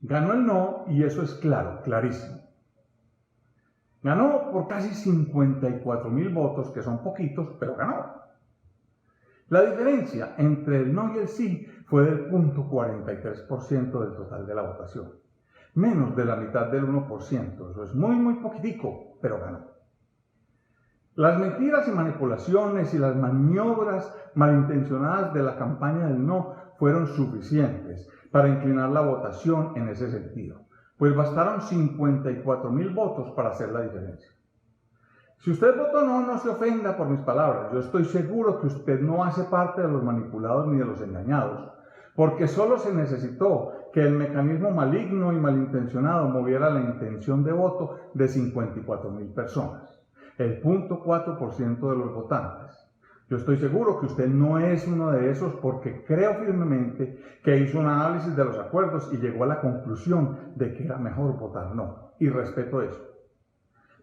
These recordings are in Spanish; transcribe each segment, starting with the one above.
Ganó el no y eso es claro, clarísimo. Ganó por casi 54.000 votos, que son poquitos, pero ganó. La diferencia entre el no y el sí fue del 0.43% del total de la votación. Menos de la mitad del 1%. Eso es muy poquitico, pero ganó. Las mentiras y manipulaciones y las maniobras malintencionadas de la campaña del no fueron suficientes para inclinar la votación en ese sentido, pues bastaron 54.000 votos para hacer la diferencia. Si usted votó no, no se ofenda por mis palabras. Yo estoy seguro que usted no hace parte de los manipulados ni de los engañados, porque solo se necesitó que el mecanismo maligno y malintencionado moviera la intención de voto de 54.000 personas, el 0.4% de los votantes. Yo estoy seguro que usted no es uno de esos porque creo firmemente que hizo un análisis de los acuerdos y llegó a la conclusión de que era mejor votar no, y respeto eso.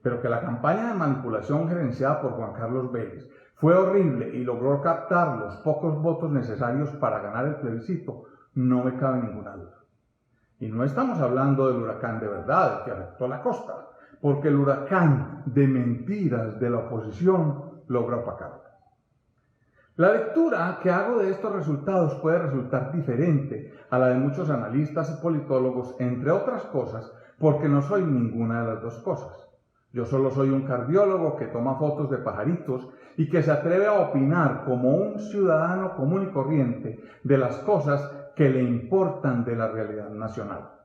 Pero que la campaña de manipulación gerenciada por Juan Carlos Vélez fue horrible y logró captar los pocos votos necesarios para ganar el plebiscito, no me cabe ninguna duda. Y no estamos hablando del huracán de verdad que afectó a la costa, porque el huracán de mentiras de la oposición logró opacarla. La lectura que hago de estos resultados puede resultar diferente a la de muchos analistas y politólogos, entre otras cosas, porque no soy ninguna de las dos cosas. Yo solo soy un cardiólogo que toma fotos de pajaritos y que se atreve a opinar como un ciudadano común y corriente de las cosas que le importan de la realidad nacional.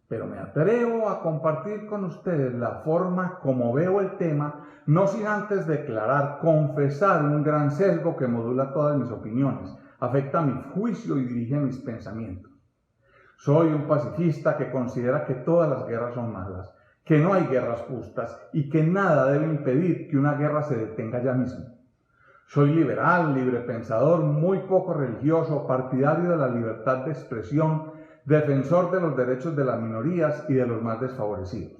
Pero me atrevo a compartir con ustedes la forma como veo el tema, no sin antes declarar, confesar un gran sesgo que modula todas mis opiniones, afecta mi juicio y dirige mis pensamientos. Soy un pacifista que considera que todas las guerras son malas, que no hay guerras justas y que nada debe impedir que una guerra se detenga ya mismo. Soy liberal, librepensador, muy poco religioso, partidario de la libertad de expresión, defensor de los derechos de las minorías y de los más desfavorecidos.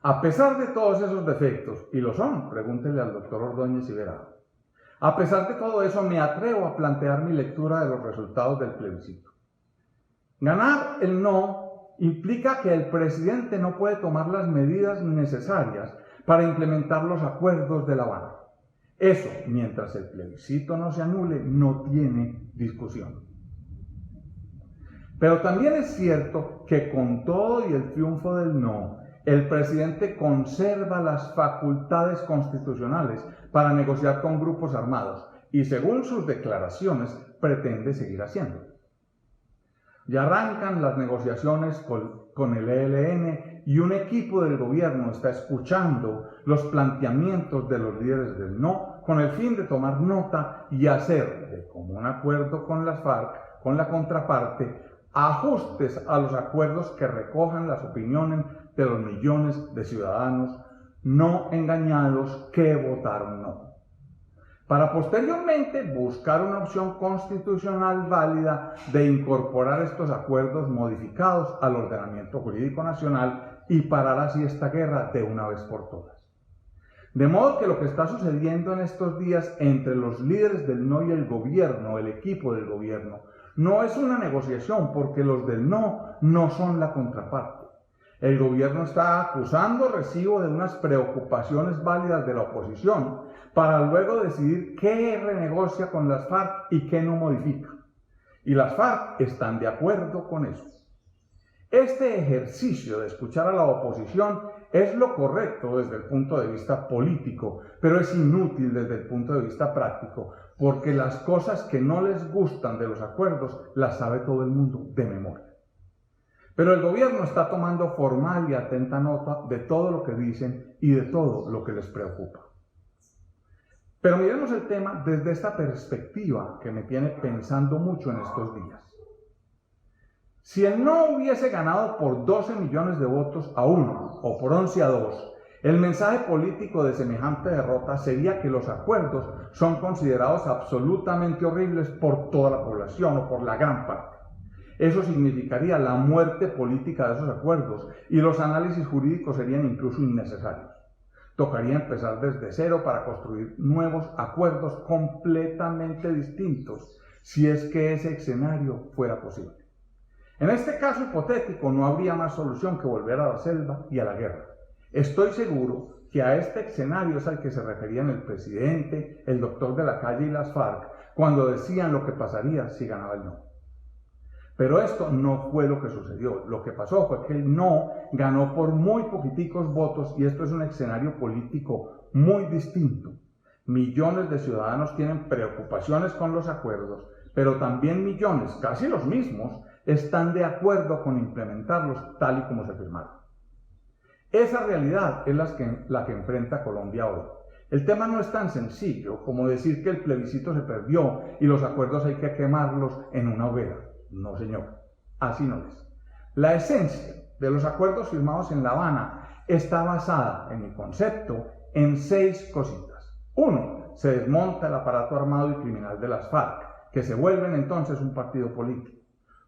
A pesar de todos esos defectos, y lo son, pregúntenle al doctor Ordóñez y verá, a pesar de todo eso me atrevo a plantear mi lectura de los resultados del plebiscito. Ganar el no implica que el presidente no puede tomar las medidas necesarias para implementar los acuerdos de La Habana. Eso, mientras el plebiscito no se anule, no tiene discusión. Pero también es cierto que con todo y el triunfo del no, el presidente conserva las facultades constitucionales para negociar con grupos armados y, según sus declaraciones, pretende seguir haciéndolo. Ya arrancan las negociaciones con el ELN y un equipo del gobierno está escuchando los planteamientos de los líderes del no con el fin de tomar nota y hacer, de común acuerdo con las FARC, con la contraparte, ajustes a los acuerdos que recojan las opiniones de los millones de ciudadanos no engañados que votaron no, para posteriormente buscar una opción constitucional válida de incorporar estos acuerdos modificados al ordenamiento jurídico nacional y parar así esta guerra de una vez por todas. De modo que lo que está sucediendo en estos días entre los líderes del no y el gobierno, el equipo del gobierno, no es una negociación porque los del no no son la contraparte. El gobierno está acusando recibo de unas preocupaciones válidas de la oposición para luego decidir qué renegocia con las FARC y qué no modifica. Y las FARC están de acuerdo con eso. Este ejercicio de escuchar a la oposición es lo correcto desde el punto de vista político, pero es inútil desde el punto de vista práctico, porque las cosas que no les gustan de los acuerdos las sabe todo el mundo de memoria. Pero el gobierno está tomando formal y atenta nota de todo lo que dicen y de todo lo que les preocupa. Pero miremos el tema desde esta perspectiva que me tiene pensando mucho en estos días. Si el no hubiese ganado por 12 millones de votos a 1 o por 11 a 2, el mensaje político de semejante derrota sería que los acuerdos son considerados absolutamente horribles por toda la población o por la gran parte. Eso significaría la muerte política de esos acuerdos y los análisis jurídicos serían incluso innecesarios. Tocaría empezar desde cero para construir nuevos acuerdos completamente distintos, si es que ese escenario fuera posible. En este caso hipotético no habría más solución que volver a la selva y a la guerra. Estoy seguro que a este escenario es al que se referían el presidente, el doctor de la calle y las FARC cuando decían lo que pasaría si ganaba el no. Pero esto no fue lo que sucedió. Lo que pasó fue que el no ganó por muy poquiticos votos y esto es un escenario político muy distinto. Millones de ciudadanos tienen preocupaciones con los acuerdos, pero también millones, casi los mismos, están de acuerdo con implementarlos tal y como se firmaron. Esa realidad es la que enfrenta Colombia hoy. El tema no es tan sencillo como decir que el plebiscito se perdió y los acuerdos hay que quemarlos en una hoguera. No, señor, así no es. La esencia de los acuerdos firmados en La Habana está basada, en mi concepto, en 6 cositas. 1. Se desmonta el aparato armado y criminal de las FARC, que se vuelven entonces un partido político.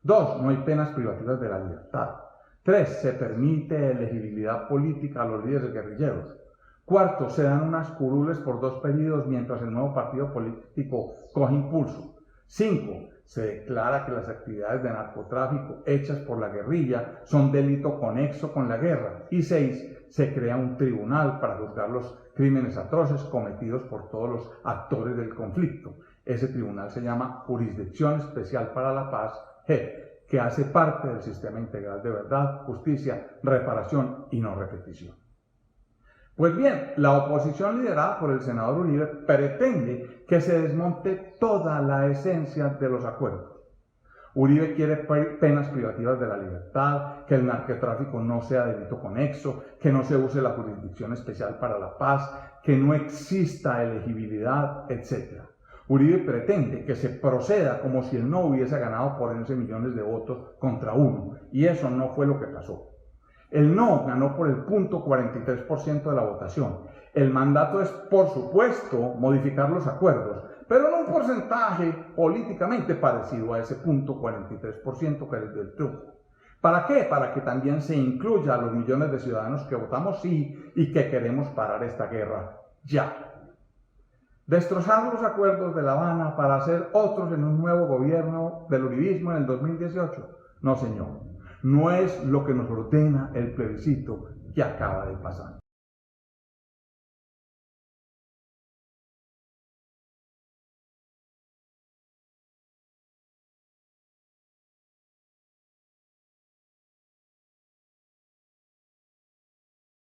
2. No hay penas privativas de la libertad. 3. Se permite elegibilidad política a los líderes guerrilleros. 4. Se dan unas curules por 2 periodos mientras el nuevo partido político coge impulso. 5. Se declara que las actividades de narcotráfico hechas por la guerrilla son delito conexo con la guerra. Y 6. Se crea un tribunal para juzgar los crímenes atroces cometidos por todos los actores del conflicto. Ese tribunal se llama Jurisdicción Especial para la Paz, JEP, que hace parte del sistema integral de verdad, justicia, reparación y no repetición. Pues bien, la oposición liderada por el senador Uribe pretende que se desmonte toda la esencia de los acuerdos. Uribe quiere penas privativas de la libertad, que el narcotráfico no sea delito conexo, que no se use la Jurisdicción Especial para la Paz, que no exista elegibilidad, etc. Uribe pretende que se proceda como si el no hubiese ganado por 11 millones de votos contra 1, y eso no fue lo que pasó. El no ganó por el 0.43% de la votación. El mandato es, por supuesto, modificar los acuerdos, pero en un porcentaje políticamente parecido a ese 0.43% que es del triunfo. ¿Para qué? Para que también se incluya a los millones de ciudadanos que votamos sí y que queremos parar esta guerra ya. Destrozar los acuerdos de La Habana para hacer otros en un nuevo gobierno del uribismo en el 2018. No, señor. No es lo que nos ordena el plebiscito que acaba de pasar.